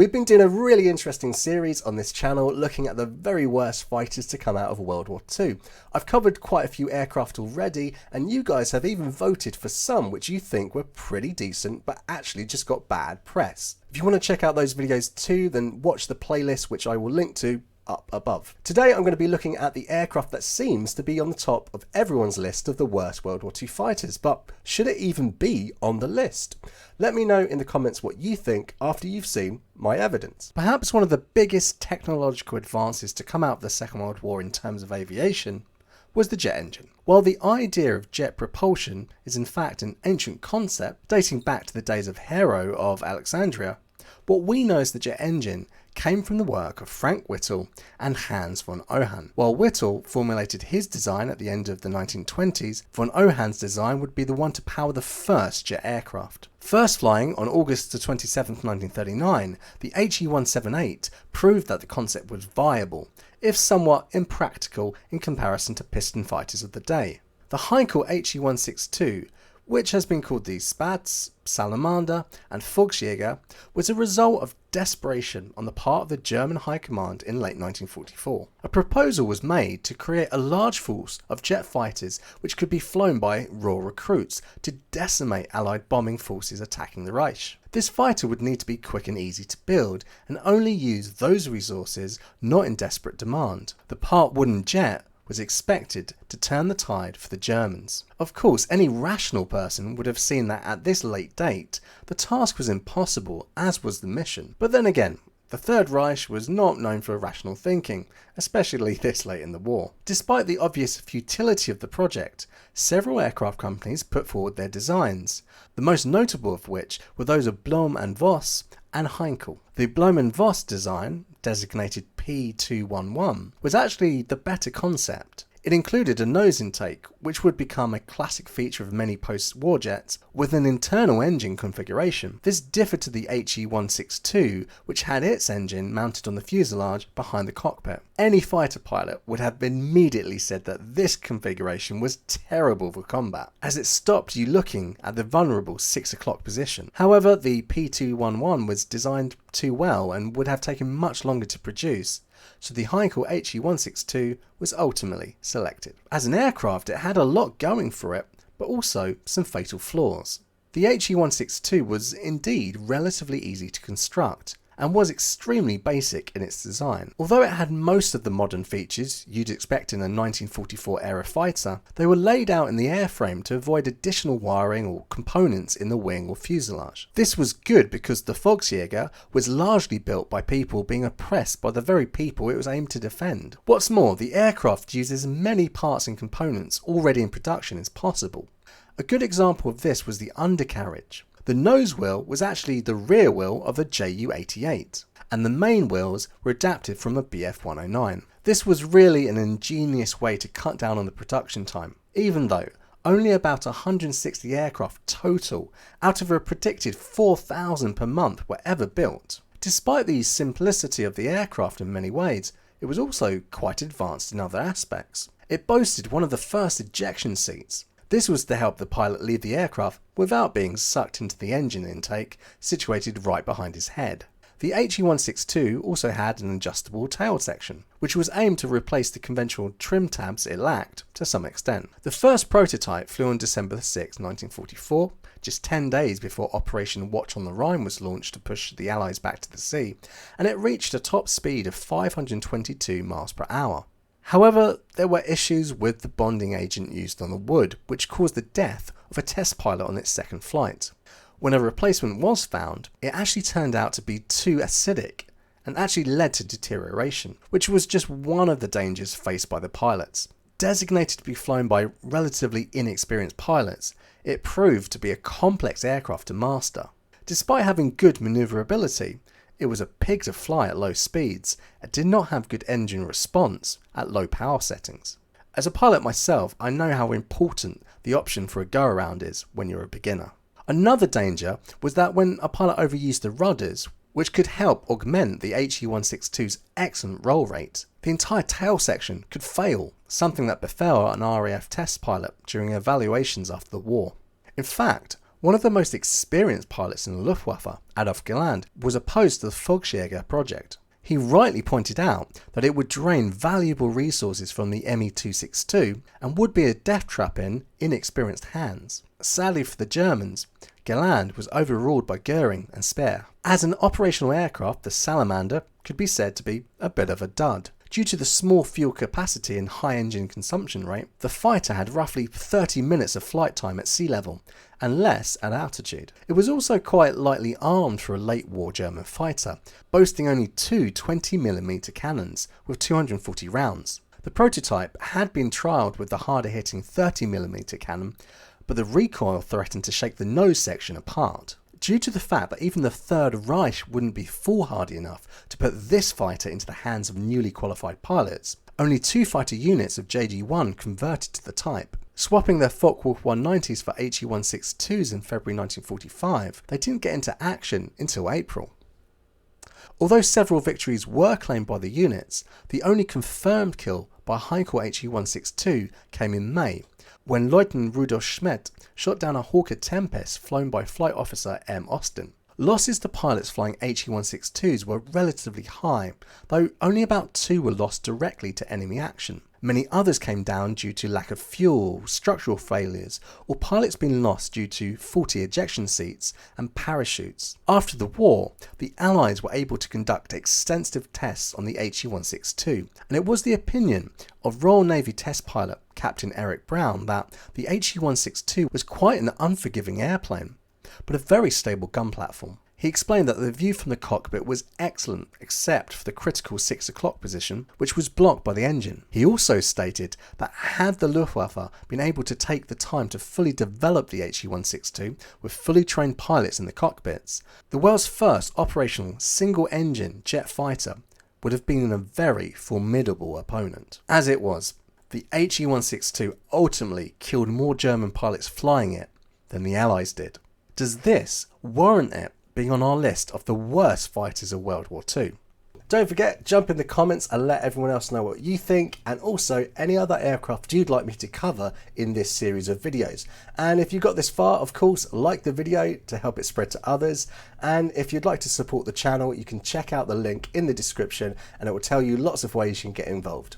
We've been doing a really interesting series on this channel looking at the very worst fighters to come out of World War II. I've covered quite a few aircraft already, and you guys have even voted for some which you think were pretty decent but actually just got bad press. If you want to check out those videos too, then watch the playlist which I will link to up above. Today I'm going to be looking at the aircraft that seems to be on the top of everyone's list of the worst World War II fighters, but should it even be on the list? Let me know in the comments what you think after you've seen my evidence. Perhaps one of the biggest technological advances to come out of the Second World War in terms of aviation was the jet engine. While the idea of jet propulsion is in fact an ancient concept dating back to the days of Hero of Alexandria, what we know as the jet engine came from the work of Frank Whittle and Hans von Ohain. While Whittle formulated his design at the end of the 1920s, von Ohain's design would be the one to power the first jet aircraft. First flying on August 27, 1939, the HE-178 proved that the concept was viable, if somewhat impractical in comparison to piston fighters of the day. The Heinkel HE-162, which has been called the Spatz, Salamander and Volksjäger, was a result of desperation on the part of the German High Command in late 1944. A proposal was made to create a large force of jet fighters which could be flown by raw recruits to decimate Allied bombing forces attacking the Reich. This fighter would need to be quick and easy to build and only use those resources not in desperate demand. The part wooden jet was expected to turn the tide for the Germans. Of course, any rational person would have seen that at this late date, the task was impossible, as was the mission. But then again, the Third Reich was not known for rational thinking, especially this late in the war. Despite the obvious futility of the project, several aircraft companies put forward their designs, the most notable of which were those of Blohm and Voss and Heinkel. The Blohm and Voss design, designated P211, was actually the better concept. It included a nose intake, which would become a classic feature of many post-war jets, with an internal engine configuration. This differed to the HE-162, which had its engine mounted on the fuselage behind the cockpit. Any fighter pilot would have immediately said that this configuration was terrible for combat, as it stopped you looking at the vulnerable 6 o'clock position. However, the P211 was designed too well and would have taken much longer to produce, so the Heinkel HE-162 was ultimately selected. As an aircraft, it had a lot going for it, but also some fatal flaws. The HE-162 was indeed relatively easy to construct, and was extremely basic in its design. Although it had most of the modern features you'd expect in a 1944 era fighter, they were laid out in the airframe to avoid additional wiring or components in the wing or fuselage. This was good because the Volksjäger was largely built by people being oppressed by the very people it was aimed to defend. What's more, the aircraft uses as many parts and components already in production as possible. A good example of this was the undercarriage. The nose wheel was actually the rear wheel of the Ju-88, and the main wheels were adapted from a Bf-109. This was really an ingenious way to cut down on the production time, even though only about 160 aircraft total out of a predicted 4,000 per month were ever built. Despite the simplicity of the aircraft in many ways, it was also quite advanced in other aspects. It boasted one of the first ejection seats. This was to help the pilot leave the aircraft without being sucked into the engine intake situated right behind his head. The HE-162 also had an adjustable tail section, which was aimed to replace the conventional trim tabs it lacked to some extent. The first prototype flew on December 6, 1944, just 10 days before Operation Watch on the Rhine was launched to push the Allies back to the sea, and it reached a top speed of 522 miles per hour. However, there were issues with the bonding agent used on the wood, which caused the death of a test pilot on its second flight. When a replacement was found, it actually turned out to be too acidic and actually led to deterioration, which was just one of the dangers faced by the pilots. Designated to be flown by relatively inexperienced pilots, it proved to be a complex aircraft to master. Despite having good maneuverability, it was a pig to fly at low speeds and did not have good engine response at low power settings. As a pilot myself, I know how important the option for a go-around is when you're a beginner. Another danger was that when a pilot overused the rudders, which could help augment the HE-162's excellent roll rate, the entire tail section could fail, something that befell an RAF test pilot during evaluations after the war. In fact, One of the most experienced pilots in the Luftwaffe, Adolf Galland, was opposed to the Volksjäger project. He rightly pointed out that it would drain valuable resources from the Me-262 and would be a death trap in inexperienced hands. Sadly for the Germans, Galland was overruled by Goering and Speer. As an operational aircraft, the Salamander could be said to be a bit of a dud. Due to the small fuel capacity and high engine consumption rate, the fighter had roughly 30 minutes of flight time at sea level and less at altitude. It was also quite lightly armed for a late war German fighter, boasting only two 20mm cannons with 240 rounds. The prototype had been trialled with the harder hitting 30mm cannon, but the recoil threatened to shake the nose section apart. Due to the fact that even the Third Reich wouldn't be foolhardy enough to put this fighter into the hands of newly qualified pilots, only 2 fighter units of JG-1 converted to the type. Swapping their Focke-Wulf 190s for HE-162s in February 1945, they didn't get into action until April. Although several victories were claimed by the units, the only confirmed kill by Heinkel He-162 came in May, when Lieutenant Rudolf Schmidt shot down a Hawker Tempest flown by Flight Officer M. Austin. Losses to pilots flying He-162s were relatively high, though only about 2 were lost directly to enemy action. Many others came down due to lack of fuel, structural failures, or pilots being lost due to faulty ejection seats and parachutes. After the war, the Allies were able to conduct extensive tests on the He-162, and it was the opinion of Royal Navy test pilot Captain Eric Brown that the He-162 was quite an unforgiving airplane, but a very stable gun platform. He explained that the view from the cockpit was excellent except for the critical 6 o'clock position, which was blocked by the engine. He also stated that had the Luftwaffe been able to take the time to fully develop the He-162 with fully trained pilots in the cockpits, the world's first operational single-engine jet fighter would have been a very formidable opponent. As it was, the He-162 ultimately killed more German pilots flying it than the Allies did. Does this warrant it being on our list of the worst fighters of World War II? Don't forget, jump in the comments and let everyone else know what you think, and also any other aircraft you'd like me to cover in this series of videos. And if you got this far, of course, like the video to help it spread to others. And if you'd like to support the channel, you can check out the link in the description and it will tell you lots of ways you can get involved.